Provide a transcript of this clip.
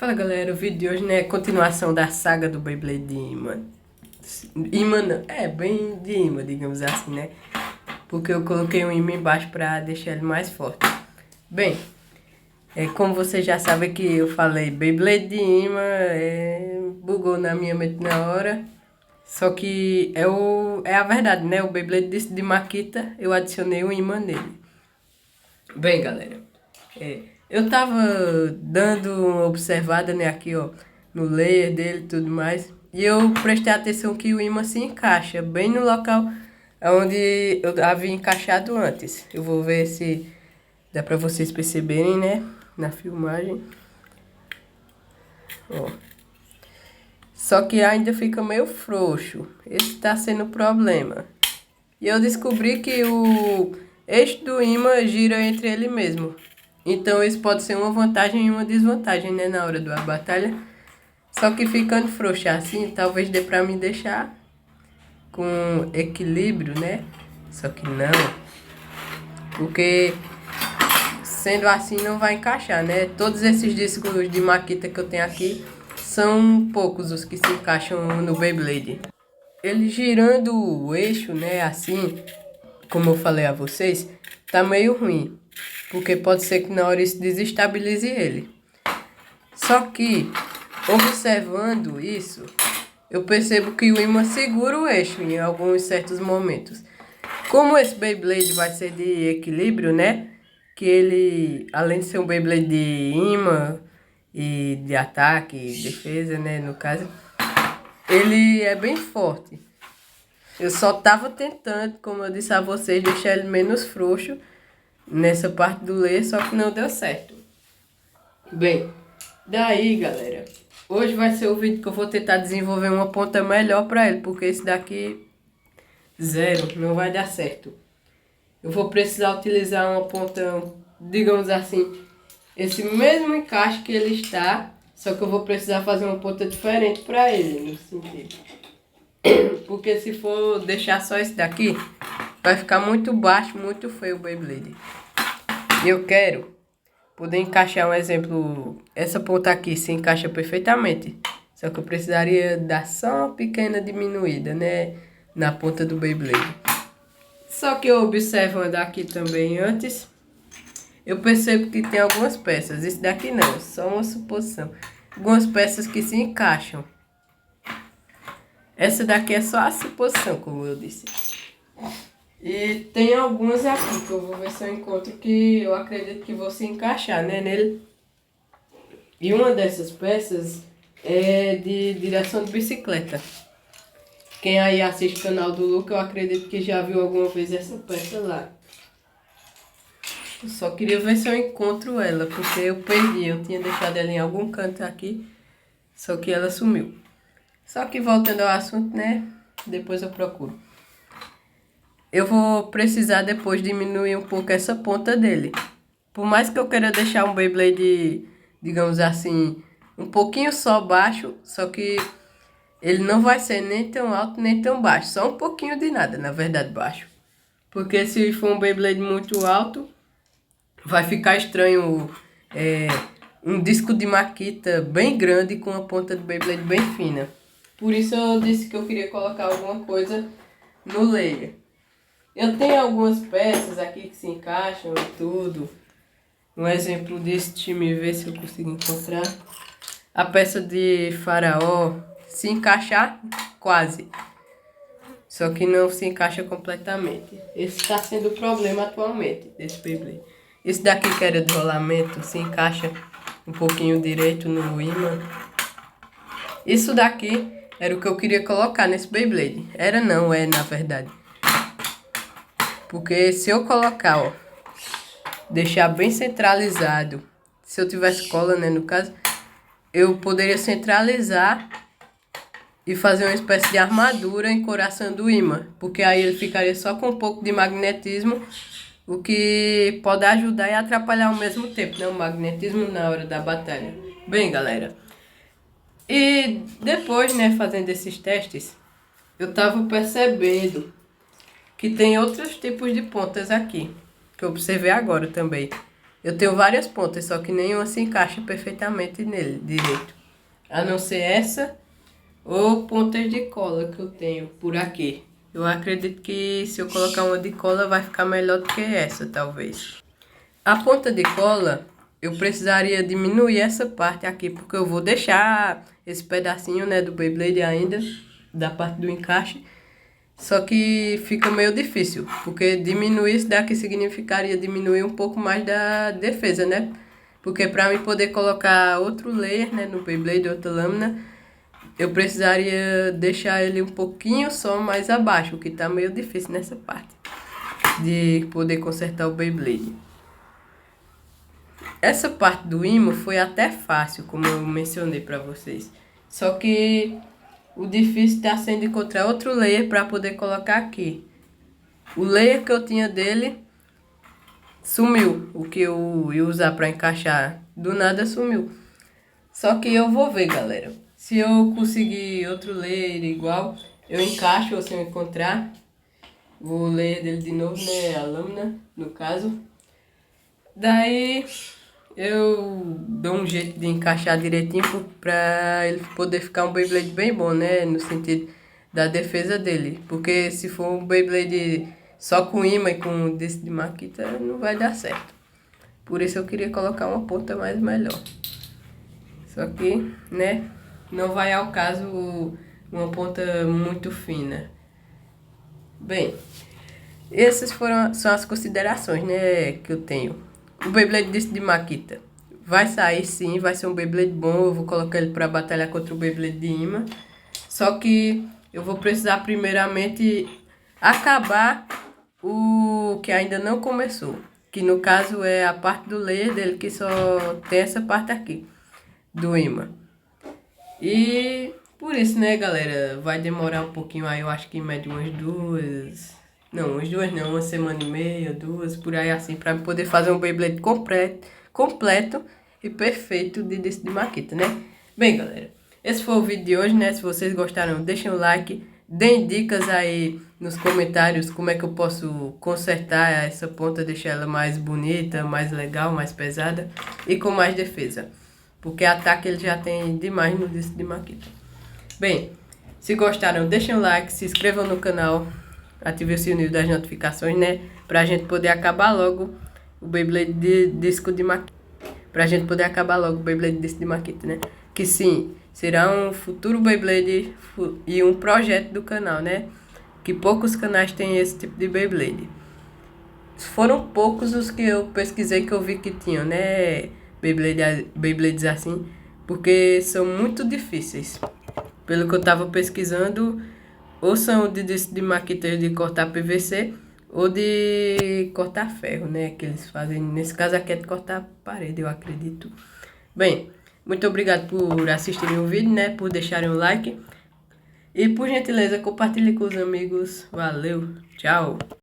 Fala galera, o vídeo de hoje né, é continuação da saga do Beyblade de imã. Imã não, bem de imã, digamos assim, né? Porque eu coloquei um imã embaixo pra deixar ele mais forte. Bem, como você já sabe que eu falei Beyblade de imã, bugou na minha mente na hora. Só que é a verdade, né? O Beyblade de Makita, eu adicionei um imã nele. Bem, galera, eu tava dando uma observada, né, aqui, ó, no layer dele e tudo mais, e eu prestei atenção que o imã se encaixa bem no local onde eu havia encaixado antes. Eu vou ver se dá pra vocês perceberem, né, na filmagem. Ó. Só que ainda fica meio frouxo. Esse tá sendo o problema. E eu descobri que o eixo do imã gira entre ele mesmo. Então isso pode ser uma vantagem e uma desvantagem, né, na hora da batalha. Só que ficando frouxo assim, talvez dê pra me deixar com equilíbrio, né? Só que não. Porque sendo assim não vai encaixar, né? Todos esses discos de Makita que eu tenho aqui são poucos os que se encaixam no Beyblade. Ele girando o eixo, né, assim, como eu falei a vocês, tá meio ruim. Porque pode ser que na hora isso desestabilize ele. Só que, observando isso, eu percebo que o imã segura o eixo em alguns certos momentos. Como esse Beyblade vai ser de equilíbrio, né? Que ele, além de ser um Beyblade de imã e de ataque e defesa, né, no caso, ele é bem forte. Eu só tava tentando, como eu disse a vocês, deixar ele menos frouxo nessa parte do layer, só que não deu certo. Bem, daí galera, hoje vai ser o vídeo que eu vou tentar desenvolver uma ponta melhor para ele, porque esse daqui, zero, não vai dar certo. Eu vou precisar utilizar uma ponta, digamos assim, esse mesmo encaixe que ele está, só que eu vou precisar fazer uma ponta diferente para ele, no sentido. Porque se for deixar só esse daqui, vai ficar muito baixo, muito feio o Beyblade. E eu quero poder encaixar um exemplo, essa ponta aqui se encaixa perfeitamente. Só que eu precisaria dar só uma pequena diminuída, né, na ponta do Beyblade. Só que eu observando aqui também antes, eu percebo que tem algumas peças. Esse daqui não, só uma suposição. Algumas peças que se encaixam. Essa daqui é só a suposição, como eu disse. E tem algumas aqui que eu vou ver se eu encontro que eu acredito que vou se encaixar, né, nele. E uma dessas peças é de direção de bicicleta. Quem aí assiste o canal do Luca, eu acredito que já viu alguma vez essa peça lá. Eu só queria ver se eu encontro ela, porque eu perdi. Eu tinha deixado ela em algum canto aqui, só que ela sumiu. Só que voltando ao assunto, né, depois eu procuro. Eu vou precisar depois diminuir um pouco essa ponta dele. Por mais que eu queira deixar um Beyblade, digamos assim, um pouquinho só baixo, só que ele não vai ser nem tão alto nem tão baixo. Só um pouquinho de nada, na verdade, baixo. Porque se for um Beyblade muito alto, vai ficar estranho um disco de Makita bem grande com a ponta de Beyblade bem fina. Por isso eu disse que eu queria colocar alguma coisa no layer. Eu tenho algumas peças aqui que se encaixam e tudo. Um exemplo desse, deixa eu ver se eu consigo encontrar. A peça de faraó se encaixar quase. Só que não se encaixa completamente. Esse está sendo o problema atualmente desse Beyblade. Esse daqui que era de rolamento se encaixa um pouquinho direito no imã. Isso daqui era o que eu queria colocar nesse Beyblade. Era não, é na verdade. Porque se eu colocar, ó, deixar bem centralizado, se eu tivesse cola, né, no caso, eu poderia centralizar e fazer uma espécie de armadura encoraçando o imã. Porque aí ele ficaria só com um pouco de magnetismo, o que pode ajudar e atrapalhar ao mesmo tempo, né, o magnetismo na hora da batalha. Bem, galera, e depois, né, fazendo esses testes, eu tava percebendo que tem outros tipos de pontas aqui, que eu observei agora também. Eu tenho várias pontas, só que nenhuma se encaixa perfeitamente nele, direito. A não ser essa ou pontas de cola que eu tenho por aqui. Eu acredito que se eu colocar uma de cola vai ficar melhor do que essa, talvez. A ponta de cola, eu precisaria diminuir essa parte aqui, porque eu vou deixar esse pedacinho, né, do Beyblade ainda, da parte do encaixe. Só que fica meio difícil, porque diminuir isso daqui significaria diminuir um pouco mais da defesa, né? Porque para mim poder colocar outro layer, né, no Beyblade, outra lâmina, eu precisaria deixar ele um pouquinho só mais abaixo, o que tá meio difícil nessa parte de poder consertar o Beyblade. Essa parte do ímã foi até fácil, como eu mencionei para vocês. Só que o difícil está sendo encontrar outro layer para poder colocar aqui. O layer que eu tinha dele sumiu, o que eu ia usar para encaixar. Do nada sumiu. Só que eu vou ver, galera. Se eu conseguir outro layer igual, eu encaixo ou se eu encontrar. Vou ler dele de novo, né? A lâmina, no caso. Daí eu dou um jeito de encaixar direitinho pra ele poder ficar um Beyblade bem bom, né? No sentido da defesa dele. Porque se for um Beyblade só com imã e com disco de Makita, não vai dar certo. Por isso eu queria colocar uma ponta mais melhor. Só que, né? Não vai ao caso uma ponta muito fina. Bem, essas são as considerações, né, que eu tenho. O Beyblade de Makita vai sair sim, vai ser um Beyblade bom. Eu vou colocar ele para batalhar contra o Beyblade de imã. Só que eu vou precisar primeiramente acabar o que ainda não começou. Que no caso é a parte do layer dele, que só tem essa parte aqui, do imã. E por isso, né, galera, vai demorar um pouquinho aí, eu acho que em média umas duas... Não, umas duas não, uma semana e meia, duas, por aí assim, pra poder fazer um Beyblade completo e perfeito de Makita, né? Bem, galera, esse foi o vídeo de hoje, né? Se vocês gostaram, deixem o like, deem dicas aí nos comentários como é que eu posso consertar essa ponta, deixar ela mais bonita, mais legal, mais pesada e com mais defesa. Porque ataque ele já tem demais no disco de Makita. Bem, se gostaram, deixem o like, se inscrevam no canal, ativem o sininho das notificações, né? Pra gente poder acabar logo o Beyblade de disco de Makita. Pra gente poder acabar logo o Beyblade disco de Makita, né? Que sim, será um futuro Beyblade e um projeto do canal, né? Que poucos canais têm esse tipo de Beyblade. Foram poucos os que eu pesquisei que eu vi que tinham, né? Beyblades assim, porque são muito difíceis. Pelo que eu tava pesquisando, ou são de Makita de cortar PVC ou de cortar ferro, né? Que eles fazem, nesse caso aqui é de cortar parede, eu acredito. Bem, muito obrigado por assistirem o vídeo, né? Por deixarem o like. E por gentileza, compartilhe com os amigos. Valeu, tchau!